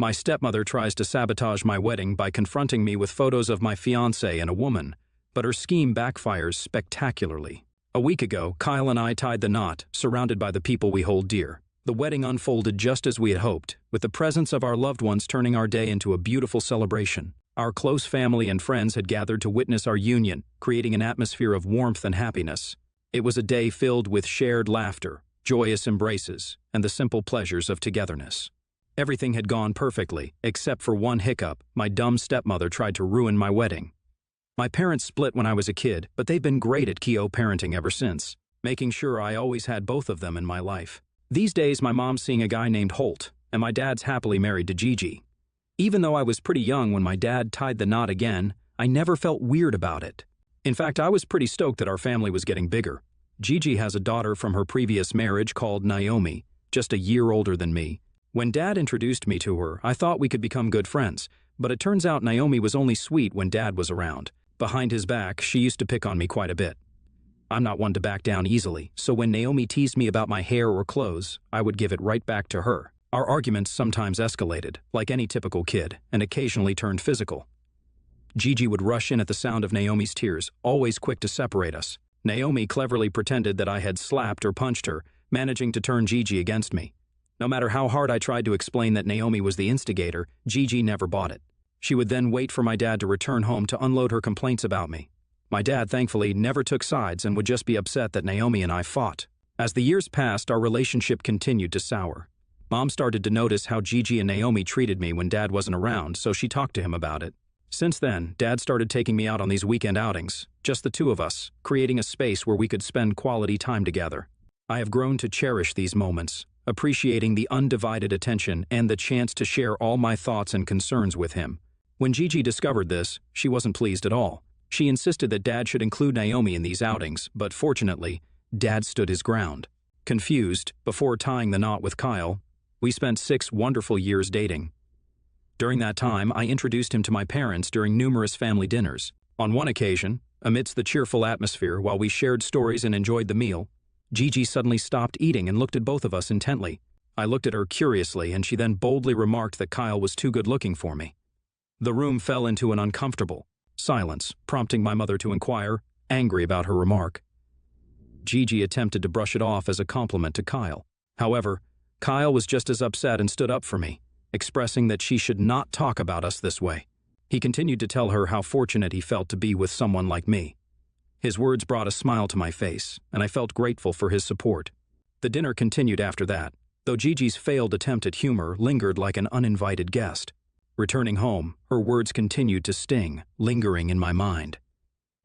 My stepmother tries to sabotage my wedding by confronting me with photos of my fiancé and a woman, but her scheme backfires spectacularly. A week ago, Kyle and I tied the knot, surrounded by the people we hold dear. The wedding unfolded just as we had hoped, with the presence of our loved ones turning our day into a beautiful celebration. Our close family and friends had gathered to witness our union, creating an atmosphere of warmth and happiness. It was a day filled with shared laughter, joyous embraces, and the simple pleasures of togetherness. Everything had gone perfectly, except for one hiccup. My dumb stepmother tried to ruin my wedding. My parents split when I was a kid, but they've been great at parenting ever since, making sure I always had both of them in my life. These days, my mom's seeing a guy named Holt, and my dad's happily married to Gigi. Even though I was pretty young when my dad tied the knot again, I never felt weird about it. In fact, I was pretty stoked that our family was getting bigger. Gigi has a daughter from her previous marriage called Naomi, just a year older than me. When Dad introduced me to her, I thought we could become good friends, but it turns out Naomi was only sweet when Dad was around. Behind his back, she used to pick on me quite a bit. I'm not one to back down easily, so when Naomi teased me about my hair or clothes, I would give it right back to her. Our arguments sometimes escalated, like any typical kid, and occasionally turned physical. Gigi would rush in at the sound of Naomi's tears, always quick to separate us. Naomi cleverly pretended that I had slapped or punched her, managing to turn Gigi against me. No matter how hard I tried to explain that Naomi was the instigator, Gigi never bought it. She would then wait for my dad to return home to unload her complaints about me. My dad, thankfully, never took sides and would just be upset that Naomi and I fought. As the years passed, our relationship continued to sour. Mom started to notice how Gigi and Naomi treated me when Dad wasn't around, so she talked to him about it. Since then, Dad started taking me out on these weekend outings, just the two of us, creating a space where we could spend quality time together. I have grown to cherish these moments, appreciating the undivided attention and the chance to share all my thoughts and concerns with him. When Gigi discovered this, she wasn't pleased at all. She insisted that Dad should include Naomi in these outings, but fortunately, Dad stood his ground. Confused, before tying the knot with Kyle, we spent 6 wonderful years dating. During that time, I introduced him to my parents during numerous family dinners. On one occasion, amidst the cheerful atmosphere while we shared stories and enjoyed the meal, Gigi suddenly stopped eating and looked at both of us intently. I looked at her curiously, and she then boldly remarked that Kyle was too good-looking for me. The room fell into an uncomfortable silence, prompting my mother to inquire, angry about her remark. Gigi attempted to brush it off as a compliment to Kyle. However, Kyle was just as upset and stood up for me, expressing that she should not talk about us this way. He continued to tell her how fortunate he felt to be with someone like me. His words brought a smile to my face, and I felt grateful for his support. The dinner continued after that, though Gigi's failed attempt at humor lingered like an uninvited guest. Returning home, her words continued to sting, lingering in my mind.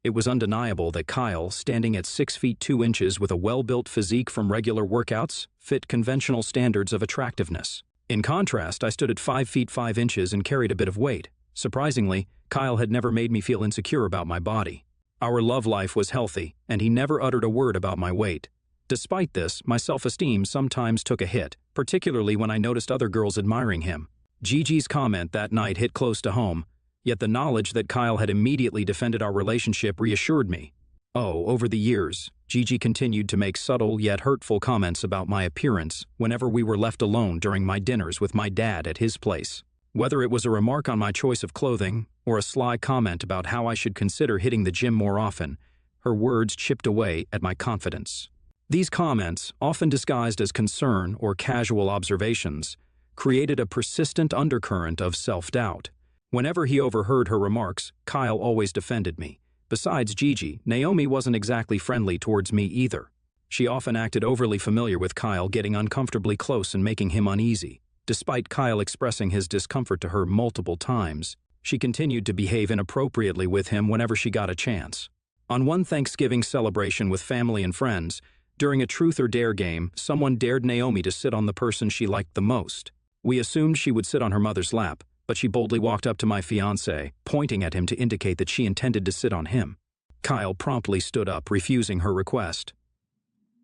It was undeniable that Kyle, standing at 6 feet 2 inches with a well-built physique from regular workouts, fit conventional standards of attractiveness. In contrast, I stood at 5 feet 5 inches and carried a bit of weight. Surprisingly, Kyle had never made me feel insecure about my body. Our love life was healthy, and he never uttered a word about my weight. Despite this, my self-esteem sometimes took a hit, particularly when I noticed other girls admiring him. Gigi's comment that night hit close to home, yet the knowledge that Kyle had immediately defended our relationship reassured me. Over the years, Gigi continued to make subtle yet hurtful comments about my appearance whenever we were left alone during my dinners with my dad at his place. Whether it was a remark on my choice of clothing or a sly comment about how I should consider hitting the gym more often, her words chipped away at my confidence. These comments, often disguised as concern or casual observations, created a persistent undercurrent of self-doubt. Whenever he overheard her remarks, Kyle always defended me. Besides Gigi, Naomi wasn't exactly friendly towards me either. She often acted overly familiar with Kyle, getting uncomfortably close and making him uneasy. Despite Kyle expressing his discomfort to her multiple times, she continued to behave inappropriately with him whenever she got a chance. On one Thanksgiving celebration with family and friends, during a truth or dare game, someone dared Naomi to sit on the person she liked the most. We assumed she would sit on her mother's lap, but she boldly walked up to my fiancé, pointing at him to indicate that she intended to sit on him. Kyle promptly stood up, refusing her request.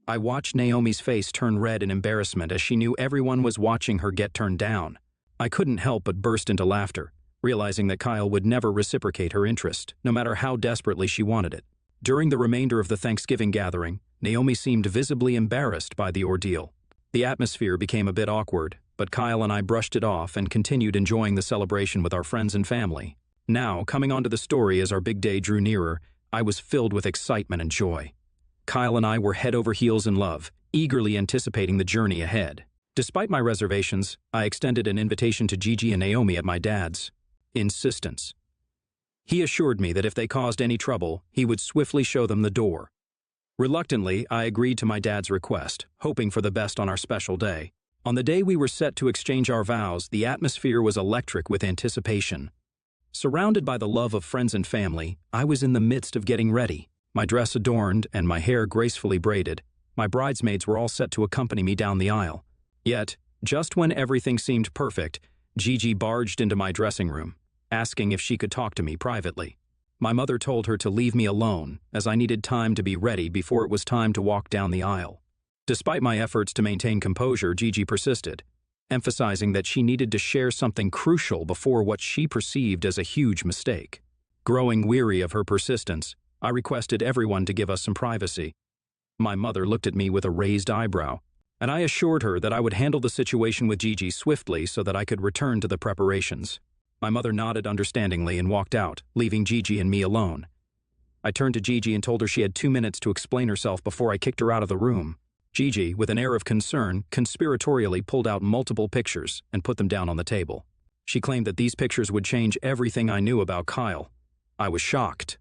I watched Naomi's face turn red in embarrassment as she knew everyone was watching her get turned down. I couldn't help but burst into laughter, realizing that Kyle would never reciprocate her interest, no matter how desperately she wanted it. During the remainder of the Thanksgiving gathering, Naomi seemed visibly embarrassed by the ordeal. The atmosphere became a bit awkward, but Kyle and I brushed it off and continued enjoying the celebration with our friends and family. Now, coming onto the story as our big day drew nearer, I was filled with excitement and joy. Kyle and I were head over heels in love, eagerly anticipating the journey ahead. Despite my reservations, I extended an invitation to Gigi and Naomi at my dad's insistence. He assured me that if they caused any trouble, he would swiftly show them the door. Reluctantly, I agreed to my dad's request, hoping for the best on our special day. On the day we were set to exchange our vows, the atmosphere was electric with anticipation. Surrounded by the love of friends and family, I was in the midst of getting ready. My dress adorned and my hair gracefully braided, my bridesmaids were all set to accompany me down the aisle. Yet, just when everything seemed perfect, Gigi barged into my dressing room, asking if she could talk to me privately. My mother told her to leave me alone, as I needed time to be ready before it was time to walk down the aisle. Despite my efforts to maintain composure, Gigi persisted, emphasizing that she needed to share something crucial before what she perceived as a huge mistake. Growing weary of her persistence, I requested everyone to give us some privacy. My mother looked at me with a raised eyebrow, and I assured her that I would handle the situation with Gigi swiftly so that I could return to the preparations. My mother nodded understandingly and walked out, leaving Gigi and me alone. I turned to Gigi and told her she had 2 minutes to explain herself before I kicked her out of the room. Gigi, with an air of concern, conspiratorially pulled out multiple pictures and put them down on the table. She claimed that these pictures would change everything I knew about Kyle. I was shocked.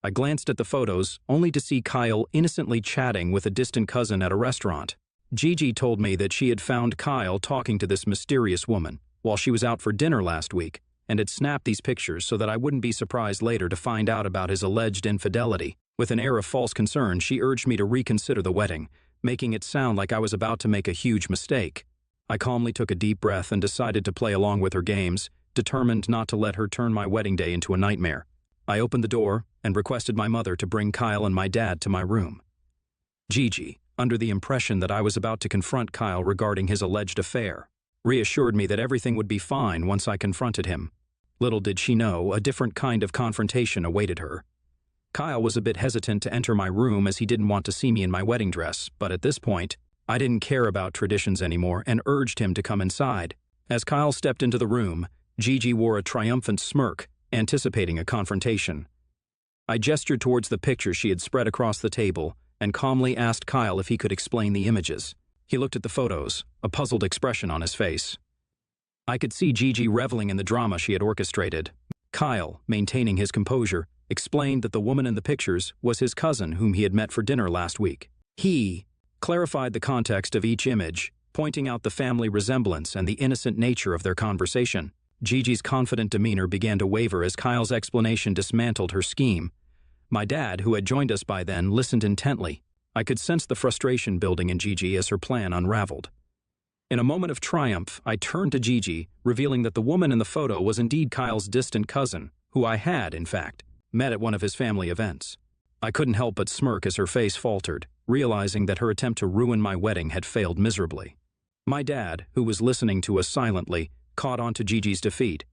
I glanced at the photos, only to see Kyle innocently chatting with a distant cousin at a restaurant. Gigi told me that she had found Kyle talking to this mysterious woman while she was out for dinner last week, and had snapped these pictures so that I wouldn't be surprised later to find out about his alleged infidelity. With an air of false concern, she urged me to reconsider the wedding, making it sound like I was about to make a huge mistake. I calmly took a deep breath and decided to play along with her games, determined not to let her turn my wedding day into a nightmare. I opened the door and requested my mother to bring Kyle and my dad to my room. Gigi, under the impression that I was about to confront Kyle regarding his alleged affair, reassured me that everything would be fine once I confronted him. Little did she know, a different kind of confrontation awaited her. Kyle was a bit hesitant to enter my room as he didn't want to see me in my wedding dress, but at this point, I didn't care about traditions anymore and urged him to come inside. As Kyle stepped into the room, Gigi wore a triumphant smirk, anticipating a confrontation. I gestured towards the picture she had spread across the table and calmly asked Kyle if he could explain the images. He looked at the photos, a puzzled expression on his face. I could see Gigi reveling in the drama she had orchestrated. Kyle, maintaining his composure, explained that the woman in the pictures was his cousin whom he had met for dinner last week. He clarified the context of each image, pointing out the family resemblance and the innocent nature of their conversation. Gigi's confident demeanor began to waver as Kyle's explanation dismantled her scheme. My dad, who had joined us by then, listened intently. I could sense the frustration building in Gigi as her plan unraveled. In a moment of triumph, I turned to Gigi, revealing that the woman in the photo was indeed Kyle's distant cousin, who I had, in fact, met at one of his family events. I couldn't help but smirk as her face faltered, realizing that her attempt to ruin my wedding had failed miserably. My dad, who was listening to us silently, caught on to Gigi's defeat.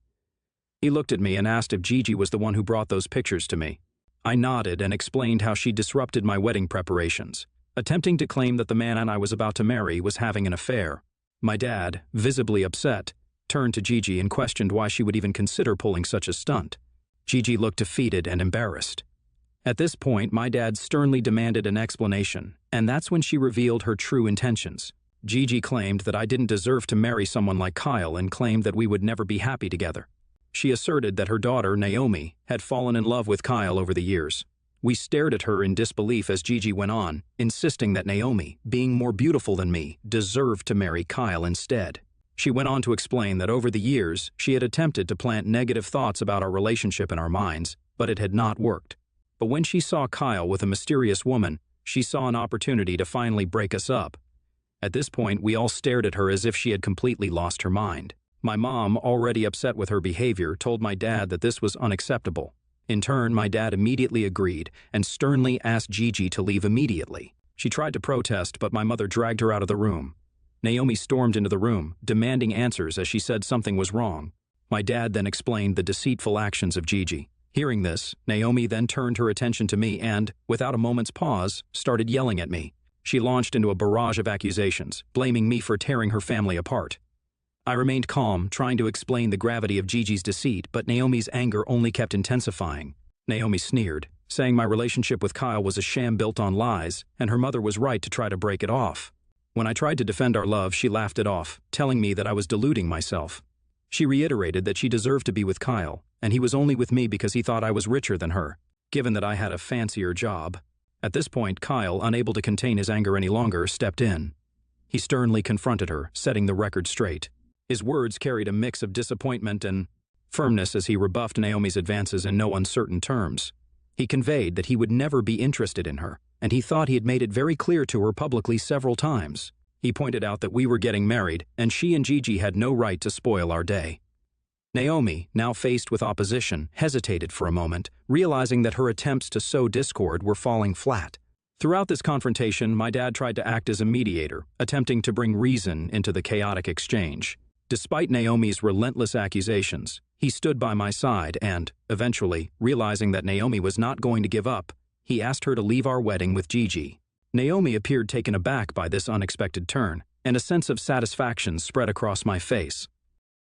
He looked at me and asked if Gigi was the one who brought those pictures to me. I nodded and explained how she disrupted my wedding preparations, attempting to claim that the man I was about to marry was having an affair. My dad, visibly upset, turned to Gigi and questioned why she would even consider pulling such a stunt. Gigi looked defeated and embarrassed. At this point, my dad sternly demanded an explanation, and that's when she revealed her true intentions. Gigi claimed that I didn't deserve to marry someone like Kyle and claimed that we would never be happy together. She asserted that her daughter, Naomi, had fallen in love with Kyle over the years. We stared at her in disbelief as Gigi went on, insisting that Naomi, being more beautiful than me, deserved to marry Kyle instead. She went on to explain that over the years, she had attempted to plant negative thoughts about our relationship in our minds, but it had not worked. But when she saw Kyle with a mysterious woman, she saw an opportunity to finally break us up. At this point, we all stared at her as if she had completely lost her mind. My mom, already upset with her behavior, told my dad that this was unacceptable. In turn, my dad immediately agreed and sternly asked Gigi to leave immediately. She tried to protest, but my mother dragged her out of the room. Naomi stormed into the room, demanding answers as she said something was wrong. My dad then explained the deceitful actions of Gigi. Hearing this, Naomi then turned her attention to me and, without a moment's pause, started yelling at me. She launched into a barrage of accusations, blaming me for tearing her family apart. I remained calm, trying to explain the gravity of Gigi's deceit, but Naomi's anger only kept intensifying. Naomi sneered, saying my relationship with Kyle was a sham built on lies, and her mother was right to try to break it off. When I tried to defend our love, she laughed it off, telling me that I was deluding myself. She reiterated that she deserved to be with Kyle, and he was only with me because he thought I was richer than her, given that I had a fancier job. At this point, Kyle, unable to contain his anger any longer, stepped in. He sternly confronted her, setting the record straight. His words carried a mix of disappointment and firmness as he rebuffed Naomi's advances in no uncertain terms. He conveyed that he would never be interested in her, and he thought he had made it very clear to her publicly several times. He pointed out that we were getting married, and she and Gigi had no right to spoil our day. Naomi, now faced with opposition, hesitated for a moment, realizing that her attempts to sow discord were falling flat. Throughout this confrontation, my dad tried to act as a mediator, attempting to bring reason into the chaotic exchange. Despite Naomi's relentless accusations, he stood by my side and, eventually, realizing that Naomi was not going to give up, he asked her to leave our wedding with Gigi. Naomi appeared taken aback by this unexpected turn, and a sense of satisfaction spread across my face.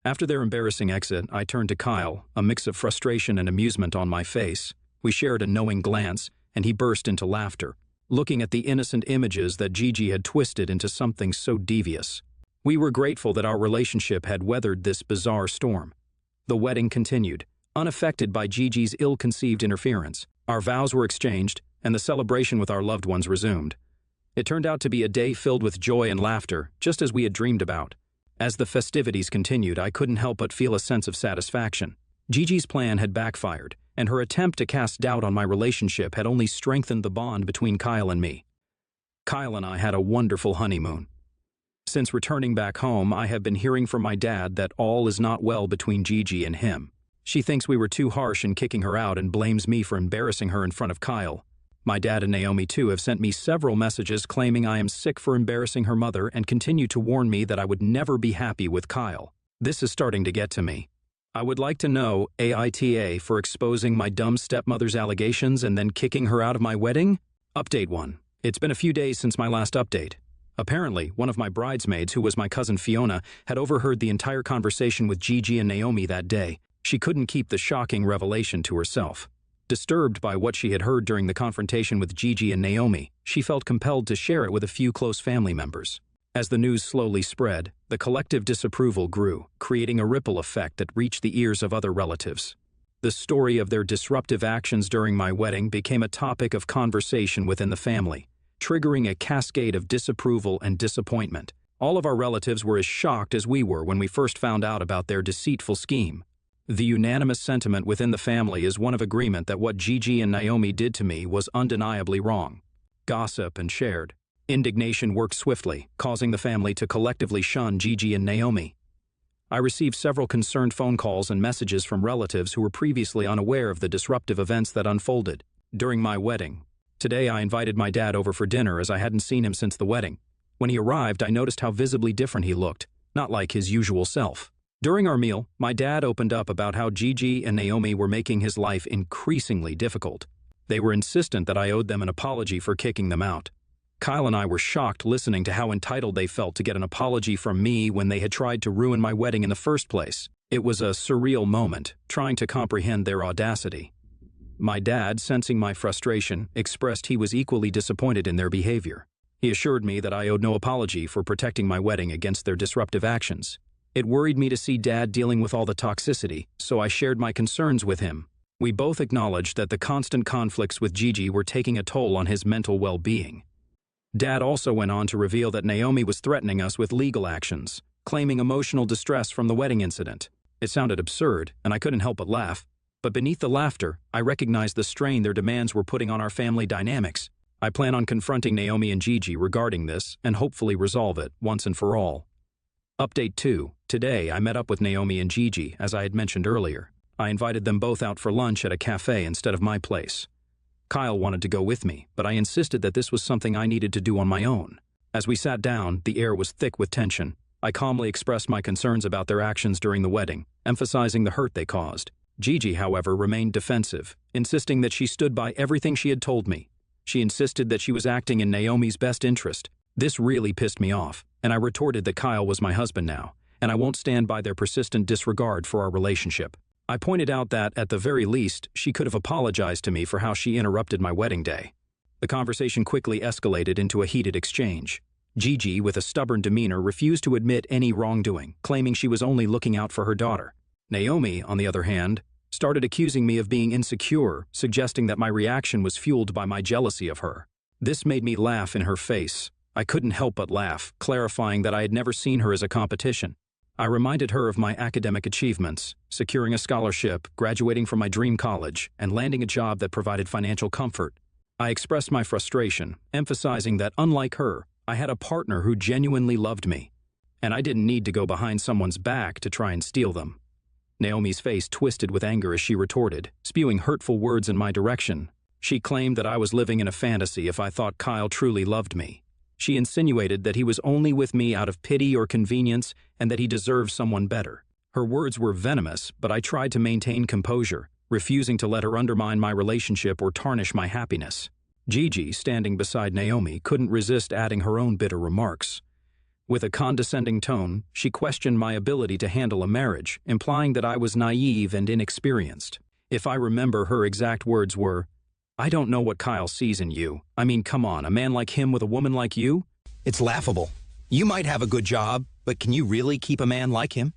After their embarrassing exit, I turned to Kyle, a mix of frustration and amusement on my face. We shared a knowing glance, and he burst into laughter, looking at the innocent images that Gigi had twisted into something so devious. We were grateful that our relationship had weathered this bizarre storm. The wedding continued, unaffected by Gigi's ill-conceived interference. Our vows were exchanged, and the celebration with our loved ones resumed. It turned out to be a day filled with joy and laughter, just as we had dreamed about. As the festivities continued, I couldn't help but feel a sense of satisfaction. Gigi's plan had backfired, and her attempt to cast doubt on my relationship had only strengthened the bond between Kyle and me. Kyle and I had a wonderful honeymoon. Since returning back home, I have been hearing from my dad that all is not well between Gigi and him. She thinks we were too harsh in kicking her out and blames me for embarrassing her in front of Kyle. My dad and Naomi, too, have sent me several messages claiming I am sick for embarrassing her mother and continue to warn me that I would never be happy with Kyle. This is starting to get to me. I would like to know AITA for exposing my dumb stepmother's allegations and then kicking her out of my wedding? Update 1. It's been a few days since my last update. Apparently, one of my bridesmaids, who was my cousin Fiona, had overheard the entire conversation with Gigi and Naomi that day. She couldn't keep the shocking revelation to herself. Disturbed by what she had heard during the confrontation with Gigi and Naomi, she felt compelled to share it with a few close family members. As the news slowly spread, the collective disapproval grew, creating a ripple effect that reached the ears of other relatives. The story of their disruptive actions during my wedding became a topic of conversation within the family, triggering a cascade of disapproval and disappointment. All of our relatives were as shocked as we were when we first found out about their deceitful scheme. The unanimous sentiment within the family is one of agreement that what Gigi and Naomi did to me was undeniably wrong. Gossip and shared indignation worked swiftly, causing the family to collectively shun Gigi and Naomi. I received several concerned phone calls and messages from relatives who were previously unaware of the disruptive events that unfolded during my wedding. Today, I invited my dad over for dinner as I hadn't seen him since the wedding. When he arrived, I noticed how visibly different he looked, not like his usual self. During our meal, my dad opened up about how Gigi and Naomi were making his life increasingly difficult. They were insistent that I owed them an apology for kicking them out. Kyle and I were shocked listening to how entitled they felt to get an apology from me when they had tried to ruin my wedding in the first place. It was a surreal moment, trying to comprehend their audacity. My dad, sensing my frustration, expressed he was equally disappointed in their behavior. He assured me that I owed no apology for protecting my wedding against their disruptive actions. It worried me to see Dad dealing with all the toxicity, so I shared my concerns with him. We both acknowledged that the constant conflicts with Gigi were taking a toll on his mental well-being. Dad also went on to reveal that Naomi was threatening us with legal actions, claiming emotional distress from the wedding incident. It sounded absurd, and I couldn't help but laugh. But beneath the laughter, I recognized the strain their demands were putting on our family dynamics. I plan on confronting Naomi and Gigi regarding this and hopefully resolve it once and for all. Update 2. Today, I met up with Naomi and Gigi, as I had mentioned earlier. I invited them both out for lunch at a cafe instead of my place. Kyle wanted to go with me, but I insisted that this was something I needed to do on my own. As we sat down, the air was thick with tension. I calmly expressed my concerns about their actions during the wedding, emphasizing the hurt they caused. Gigi, however, remained defensive, insisting that she stood by everything she had told me. She insisted that she was acting in Naomi's best interest. This really pissed me off, and I retorted that Kyle was my husband now, and I won't stand by their persistent disregard for our relationship. I pointed out that, at the very least, she could have apologized to me for how she interrupted my wedding day. The conversation quickly escalated into a heated exchange. Gigi, with a stubborn demeanor, refused to admit any wrongdoing, claiming she was only looking out for her daughter. Naomi, on the other hand, started accusing me of being insecure, suggesting that my reaction was fueled by my jealousy of her. This made me laugh in her face. I couldn't help but laugh, clarifying that I had never seen her as a competition. I reminded her of my academic achievements, securing a scholarship, graduating from my dream college, and landing a job that provided financial comfort. I expressed my frustration, emphasizing that, unlike her, I had a partner who genuinely loved me, and I didn't need to go behind someone's back to try and steal them. Naomi's face twisted with anger as she retorted, spewing hurtful words in my direction. She claimed that I was living in a fantasy if I thought Kyle truly loved me. She insinuated that he was only with me out of pity or convenience and that he deserved someone better. Her words were venomous, but I tried to maintain composure, refusing to let her undermine my relationship or tarnish my happiness. Gigi, standing beside Naomi, couldn't resist adding her own bitter remarks. With a condescending tone, she questioned my ability to handle a marriage, implying that I was naive and inexperienced. If I remember, her exact words were, "I don't know what Kyle sees in you. I mean, come on, a man like him with a woman like you? It's laughable. You might have a good job, but can you really keep a man like him?"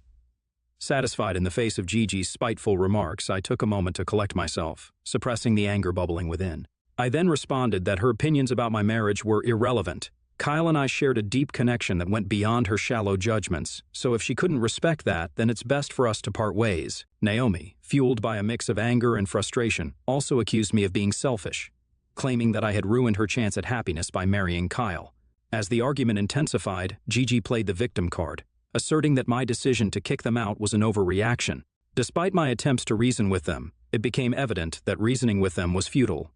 Satisfied in the face of Gigi's spiteful remarks, I took a moment to collect myself, suppressing the anger bubbling within. I then responded that her opinions about my marriage were irrelevant. Kyle and I shared a deep connection that went beyond her shallow judgments, so if she couldn't respect that, then it's best for us to part ways. Naomi, fueled by a mix of anger and frustration, also accused me of being selfish, claiming that I had ruined her chance at happiness by marrying Kyle. As the argument intensified, Gigi played the victim card, asserting that my decision to kick them out was an overreaction. Despite my attempts to reason with them, it became evident that reasoning with them was futile.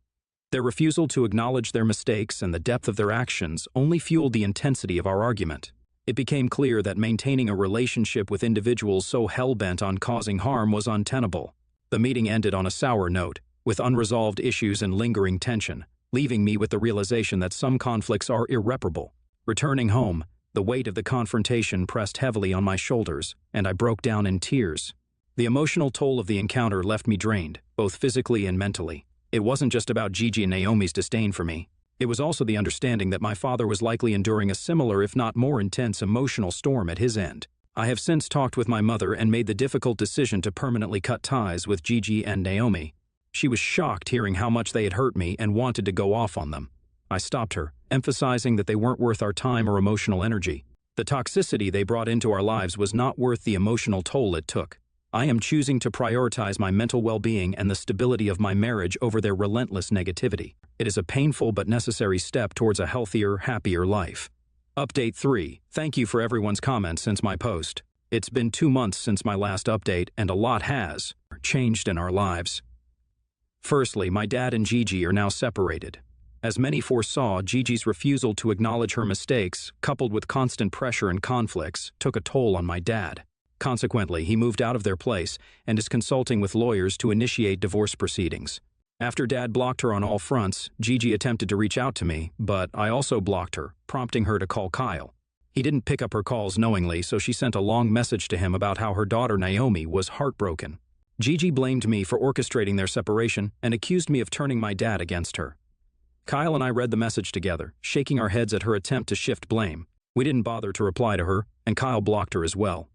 Their refusal to acknowledge their mistakes and the depth of their actions only fueled the intensity of our argument. It became clear that maintaining a relationship with individuals so hell-bent on causing harm was untenable. The meeting ended on a sour note, with unresolved issues and lingering tension, leaving me with the realization that some conflicts are irreparable. Returning home, the weight of the confrontation pressed heavily on my shoulders, and I broke down in tears. The emotional toll of the encounter left me drained, both physically and mentally. It wasn't just about Gigi and Naomi's disdain for me. It was also the understanding that my father was likely enduring a similar, if not more intense, emotional storm at his end. I have since talked with my mother and made the difficult decision to permanently cut ties with Gigi and Naomi. She was shocked hearing how much they had hurt me and wanted to go off on them. I stopped her, emphasizing that they weren't worth our time or emotional energy. The toxicity they brought into our lives was not worth the emotional toll it took. I am choosing to prioritize my mental well-being and the stability of my marriage over their relentless negativity. It is a painful but necessary step towards a healthier, happier life. Update 3. Thank you for everyone's comments since my post. It's been 2 months since my last update, and a lot has changed in our lives. Firstly, my dad and Gigi are now separated. As many foresaw, Gigi's refusal to acknowledge her mistakes, coupled with constant pressure and conflicts, took a toll on my dad. Consequently, he moved out of their place and is consulting with lawyers to initiate divorce proceedings. After Dad blocked her on all fronts, Gigi attempted to reach out to me, but I also blocked her, prompting her to call Kyle. He didn't pick up her calls knowingly, so she sent a long message to him about how her daughter Naomi was heartbroken. Gigi blamed me for orchestrating their separation and accused me of turning my dad against her. Kyle and I read the message together, shaking our heads at her attempt to shift blame. We didn't bother to reply to her, and Kyle blocked her as well.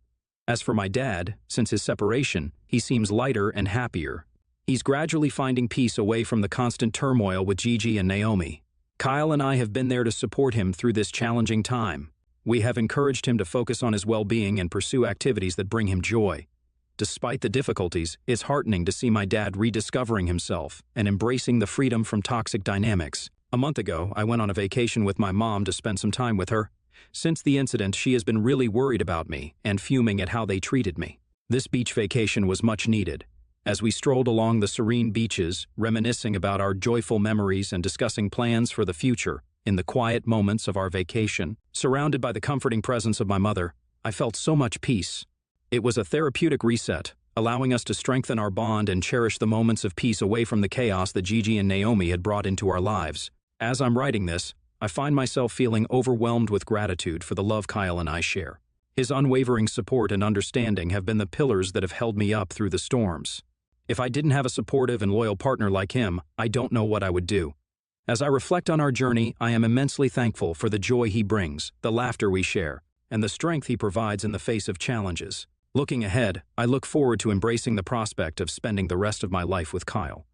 As for my dad, since his separation, he seems lighter and happier. He's gradually finding peace away from the constant turmoil with Gigi and Naomi. Kyle and I have been there to support him through this challenging time. We have encouraged him to focus on his well-being and pursue activities that bring him joy. Despite the difficulties, it's heartening to see my dad rediscovering himself and embracing the freedom from toxic dynamics. A month ago, I went on a vacation with my mom to spend some time with her. Since the incident, she has been really worried about me and fuming at how they treated me. This beach vacation was much needed. As we strolled along the serene beaches, reminiscing about our joyful memories and discussing plans for the future, in the quiet moments of our vacation, surrounded by the comforting presence of my mother, I felt so much peace. It was a therapeutic reset, allowing us to strengthen our bond and cherish the moments of peace away from the chaos that Gigi and Naomi had brought into our lives. As I'm writing this, I find myself feeling overwhelmed with gratitude for the love Kyle and I share. His unwavering support and understanding have been the pillars that have held me up through the storms. If I didn't have a supportive and loyal partner like him, I don't know what I would do. As I reflect on our journey, I am immensely thankful for the joy he brings, the laughter we share, and the strength he provides in the face of challenges. Looking ahead, I look forward to embracing the prospect of spending the rest of my life with Kyle.